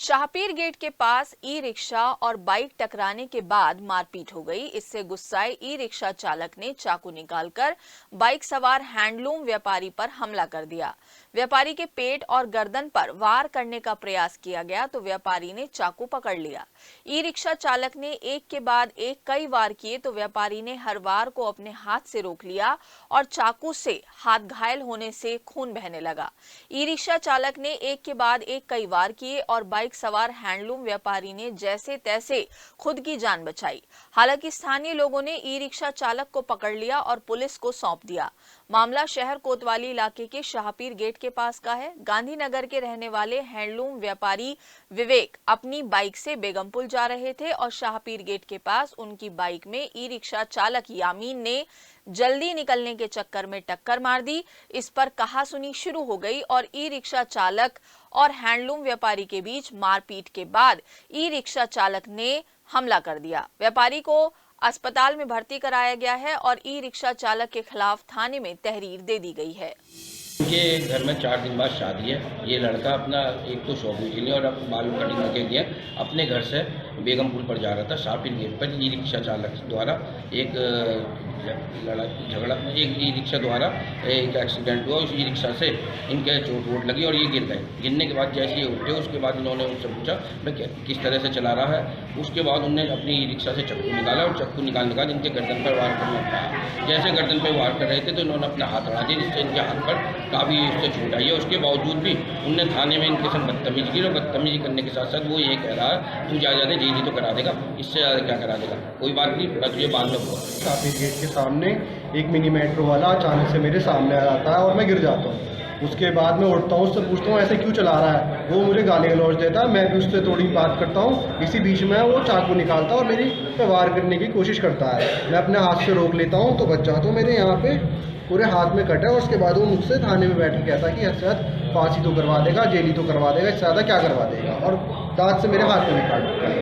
शाहपीर gate के पास e rickshaw और bike टकराने के बाद मारपीट हो गई। इससे गुस्साए ई रिक्शा चालक ने चाकू निकालकर बाइक सवार हैंडलूम व्यापारी पर हमला कर दिया। व्यापारी के पेट और गर्दन पर वार करने का प्रयास किया गया तो व्यापारी ने चाकू पकड़ लिया। ई रिक्शा चालक ने एक के बाद एक कई वार किए तो व्यापारी ने हर वार को अपने हाथ से रोक लिया और चाकू से हाथ घायल होने से खून बहने लगा। ई रिक्शा चालक ने एक के बाद एक कई वार किए और बाइक सवार हैंडलूम व्यापारी ने जैसे तैसे खुद की जान बचाई। हालांकि स्थानीय लोगों ने ई रिक्शा चालक को पकड़ लिया और पुलिस को सौंप दिया। मामला शहर कोतवाली इलाके के शाहपीर गेट के पास का है। गांधीनगर के रहने वाले हैंडलूम व्यापारी विवेक अपनी बाइक से बेगमपुल जा रहे थे और शाहपीर गेट के पास उनकी बाइक में ई रिक्शा चालक यामीन ने जल्दी निकलने के चक्कर में टक्कर मार दी। इस पर कहासुनी शुरू हो गई और ई रिक्शा चालक और हैंडलूम व्यापारी के बीच मारपीट के बाद ई रिक्शा चालक ने हमला कर दिया। व्यापारी को अस्पताल में भर्ती कराया गया है और ई रिक्शा चालक के खिलाफ थाने में तहरीर दे दी गई है। ये घर में 4 दिन बाद शादी है। ये लड़का अपना एक तो शॉपिंग के लिए और बाल कटिंग के लिए अपने घर से बेगमपुल पर जा रहा था। शाहपीर गेट पर ई रिक्शा चालक द्वारा एक ई रिक्शा द्वारा एक एक्सीडेंट हुआ। उस ई रिक्शा से इनके चोट वोट लगी और ये गिर गए। गिरने के बाद जैसे ये उठे उसके बाद इन्होंने उनसे पूछा भाई किस तरह से चला रहा है। उसके बाद उन्होंने अपनी ई रिक्शा से चक्कू निकाला और चक्कू निकालने के बाद इनके गर्दन पर वार करना पड़ा। जैसे गर्दन पर वार कर रहे थे तो इन्होंने अपना हाथ अड़ा दिया जिससे इनके हाथ पर काफ़ी उससे छूट आई है। उसके बावजूद भी उनने थाने में इनके साथ बदतमीजी की और बदतमीजी करने के साथ साथ वो ये कह रहा है तू जा जाते जेली तो करा देगा, इससे ज़्यादा क्या करा देगा, कोई बात नहीं, मैं तुझे बाद में बोल। शाहपीर गेट के सामने एक मिनी मेट्रो वाला अचानक से मेरे सामने आ जाता है और मैं गिर जाता हूँ। उसके बाद मैं उठता हूँ, उससे पूछता हूँ ऐसे क्यों चला रहा है। वो मुझे गाली गलौज देता है, मैं भी उससे थोड़ी बात करता हूँ। इसी बीच में वो चाकू निकालता है और मेरी पे वार करने की कोशिश करता है। मैं अपने हाथ से रोक लेता हूँ तो बच जाता हूँ। मेरे यहाँ पे पूरे हाथ में कटा है। उसके बाद वो मुझसे थाने में बैठ के कहता कि इससे फांसी तो करवा देगा, जेली तो करवा देगा, इससे ज़्यादा क्या करवा देगा, और दांत से मेरे हाथ में भी काट।